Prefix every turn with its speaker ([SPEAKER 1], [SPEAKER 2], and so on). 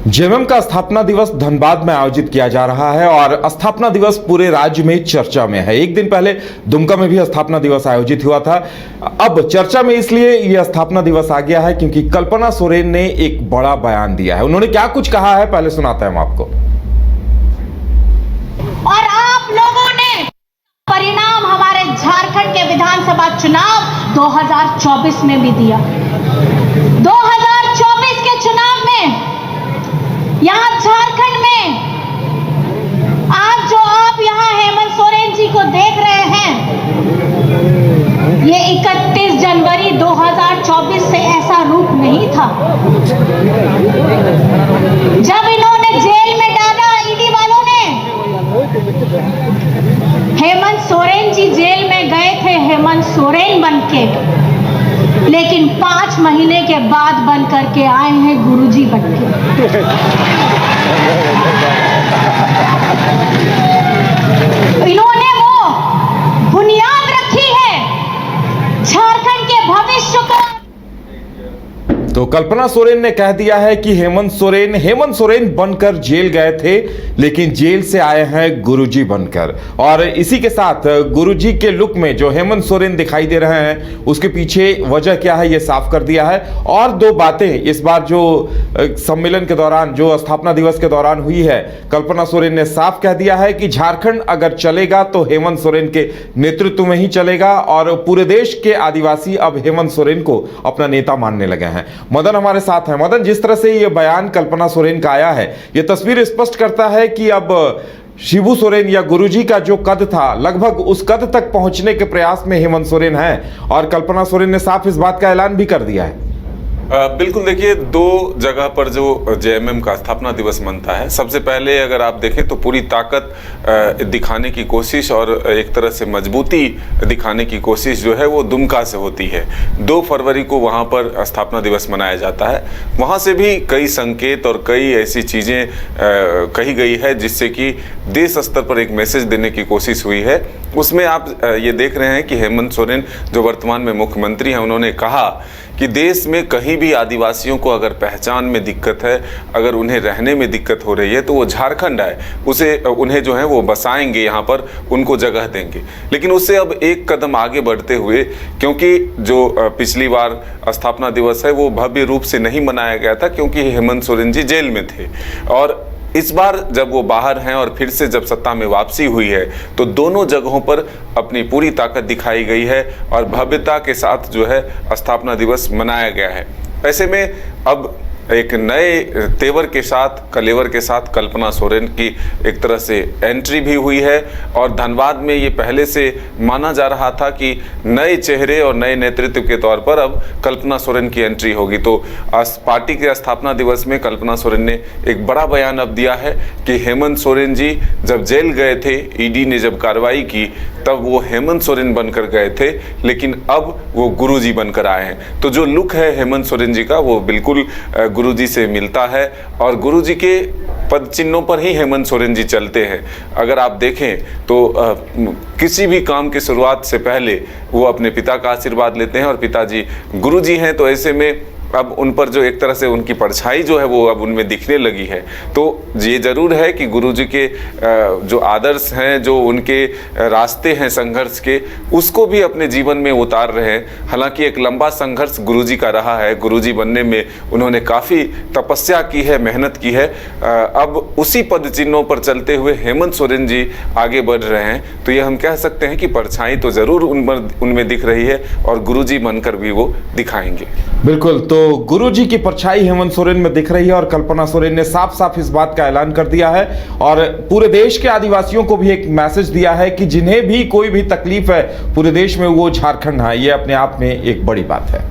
[SPEAKER 1] JMM का स्थापना दिवस धनबाद में आयोजित किया जा रहा है और स्थापना दिवस पूरे राज्य में चर्चा में है। एक दिन पहले दुमका में भी स्थापना दिवस आयोजित हुआ था। अब चर्चा में इसलिए यह स्थापना दिवस आ गया है क्योंकि कल्पना सोरेन ने एक बड़ा बयान दिया है। उन्होंने क्या कुछ कहा है, पहले सुनाते हैं हम आपको।
[SPEAKER 2] और आप लोगों ने परिणाम हमारे झारखंड के विधानसभा चुनाव 2024 में भी दिया। 2024 के चुनाव में यहाँ झारखंड में आज जो आप यहाँ हेमंत सोरेन जी को देख रहे हैं, ये 31 जनवरी 2024 से ऐसा रूप नहीं था। जब इन्होंने जेल में डाला, ईडी वालों ने, हेमंत सोरेन जी जेल में गए थे हेमंत सोरेन बनके, लेकिन 5 महीने के बाद बन करके आए हैं गुरुजी बनके। इन्होंने वो बुनियाद रखी है झारखंड के भविष्य को।
[SPEAKER 1] तो कल्पना सोरेन ने कह दिया है कि हेमंत सोरेन बनकर जेल गए थे, लेकिन जेल से आए हैं गुरुजी बनकर। और इसी के साथ गुरुजी के लुक में जो हेमंत सोरेन दिखाई दे रहे हैं, उसके पीछे वजह क्या है, यह साफ कर दिया है। और 2 बातें इस बार जो सम्मेलन के दौरान, जो स्थापना दिवस के दौरान हुई है, कल्पना सोरेन ने साफ कह दिया है कि झारखंड अगर चलेगा तो हेमंत सोरेन के नेतृत्व में ही चलेगा और पूरे देश के आदिवासी अब हेमंत सोरेन को अपना नेता मानने लगे हैं। मदन हमारे साथ हैं। मदन, जिस तरह से यह बयान कल्पना सोरेन का आया है, यह तस्वीर स्पष्ट करता है कि अब शिबू सोरेन या गुरुजी का जो कद था, लगभग उस कद तक पहुंचने के प्रयास में हेमंत सोरेन हैं और कल्पना सोरेन ने साफ इस बात का ऐलान भी कर दिया है।
[SPEAKER 3] बिल्कुल, देखिए 2 जगह पर जो जेएमएम का स्थापना दिवस मनता है। सबसे पहले अगर आप देखें तो पूरी ताकत दिखाने की कोशिश और एक तरह से मजबूती दिखाने की कोशिश जो है वो दुमका से होती है। 2 फरवरी को वहाँ पर स्थापना दिवस मनाया जाता है। वहाँ से भी कई संकेत और कई ऐसी चीज़ें कही गई है जिससे कि देश स्तर पर एक मैसेज देने की कोशिश हुई है। उसमें आप ये देख रहे हैं कि हेमंत सोरेन जो वर्तमान में मुख्यमंत्री हैं, उन्होंने कहा कि देश में कहीं भी आदिवासियों को अगर पहचान में दिक्कत है, अगर उन्हें रहने में दिक्कत हो रही है, तो वो झारखंड आए, उन्हें जो है वो बसाएंगे, यहाँ पर उनको जगह देंगे। लेकिन उससे अब एक कदम आगे बढ़ते हुए, क्योंकि जो पिछली बार स्थापना दिवस है वो भव्य रूप से नहीं मनाया गया था क्योंकि हेमंत सोरेन जी जेल में थे, और इस बार जब वो बाहर हैं और फिर से जब सत्ता में वापसी हुई है तो दोनों जगहों पर अपनी पूरी ताकत दिखाई गई है और भव्यता के साथ जो है स्थापना दिवस मनाया गया है। ऐसे में अब एक नए तेवर के साथ, कलेवर के साथ कल्पना सोरेन की एक तरह से एंट्री भी हुई है और धनबाद में ये पहले से माना जा रहा था कि नए चेहरे और नए नेतृत्व के तौर पर अब कल्पना सोरेन की एंट्री होगी। तो पार्टी के स्थापना दिवस में कल्पना सोरेन ने एक बड़ा बयान अब दिया है कि हेमंत सोरेन जी जब जेल गए थे, ईडी ने जब कार्रवाई की, तब वो हेमंत सोरेन बनकर गए थे, लेकिन अब वो गुरुजी बनकर आए हैं। तो जो लुक है हेमंत सोरेन जी का, वो बिल्कुल गुरुजी से मिलता है और गुरुजी के पद चिन्हों पर ही हेमंत सोरेन जी चलते हैं। अगर आप देखें तो किसी भी काम की शुरुआत से पहले वो अपने पिता का आशीर्वाद लेते हैं और पिताजी गुरुजी हैं। तो ऐसे में अब उन पर जो एक तरह से उनकी परछाई जो है वो अब उनमें दिखने लगी है। तो ये जरूर है कि गुरुजी के जो आदर्श हैं, जो उनके रास्ते हैं संघर्ष के, उसको भी अपने जीवन में उतार रहे हैं। हालांकि एक लंबा संघर्ष गुरुजी का रहा है। गुरुजी बनने में उन्होंने काफ़ी तपस्या की है, मेहनत की है। अब उसी पद चिन्हों पर चलते हुए हेमंत सोरेन जी आगे बढ़ रहे हैं। तो ये हम कह सकते हैं कि परछाई तो ज़रूर उनमें दिख रही है और गुरुजी बनकर भी वो दिखाएंगे।
[SPEAKER 1] बिल्कुल, तो गुरुजी की परछाई हेमंत सोरेन में दिख रही है और कल्पना सोरेन ने साफ साफ इस बात का ऐलान कर दिया है और पूरे देश के आदिवासियों को भी एक मैसेज दिया है कि जिन्हें भी कोई भी तकलीफ है पूरे देश में, वो झारखंड है। ये अपने आप में एक बड़ी बात है।